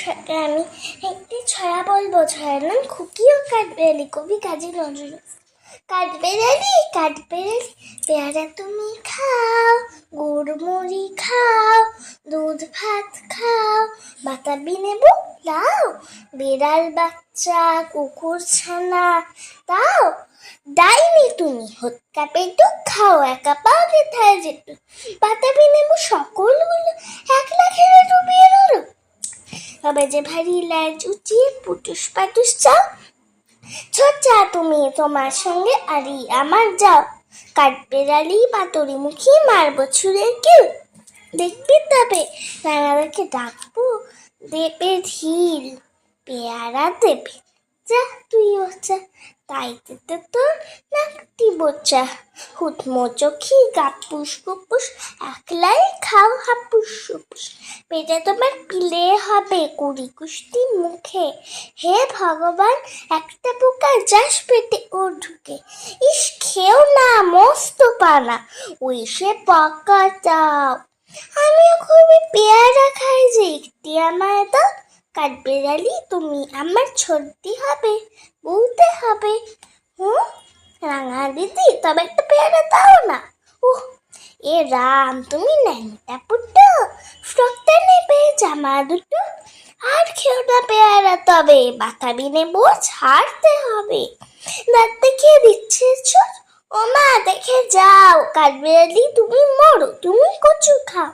আমি একটি ছড়া বলবো। ছড়ার নাম খুকি ও কাঠবিড়ালি, কবি কাজী নজরুল। কাঠবিড়ালি কাঠবিড়ালি পেয়ারা তুমি খাও, গুড় মুড়ি খাও, দুধ ভাত খাও, বাতাবি নেবু লাও, বিড়াল বাচ্চা কুকুর ছানা তাও। ডাইনি তুমি হত্যা পেটু খাও, একা পাও কোথায় যেত, বাতাবি নেবু সকলগুলো একলা খেলে ডুবিয়ে রলো। তবে যে ভারী ল্যাজ উঁচিয়ে পুটুস পাটুস চাও, ছোচা তুমি তোমার সঙ্গে আরি আমার যাও। কাঠবিড়ালি পাতরি মুখী মারবো ছুঁড়ে কেউ, দেখবি তবে রাঙাদাকে ডাকবো দেবে ঢিল, পেয়ারা দেবে যা তুইও যা, তাইতে তো তোর নাকটি বোচা। হুতমো চোখি গাপুস গুপুস একলাই খাও হাপুস হুপুস, পেটে তোমার পিলে হবে কুড়ি কুষ্টি মুখে। হে ভগবান একটা পোকা যাস পেটে ওর ঢুকে, ইস খেও না মস্ত পানা ওই সে পকা দাও। আমিও খুবই পেয়ারা খাই যে একটি আমায় দাও। কাঠবিড়ালি তুমি আমার ছর্দি হবে, বলতে হবে রাঙা দিদি তবে একটা পেয়ারা দাও না। উহ এ রাম তুমি ন্যাংটা পুটো, ফ্রকটা নেবে জামা দুটো, আর খেও না পেয়ারা তবে বাতাবি নেবো ছাড়তে হবে। দাঁত দেখিয়ে দিচ্ছে ছোট, ও মা দেখে যাও, কাঠবিড়ালি তুমি মরো তুমি কচু খাও।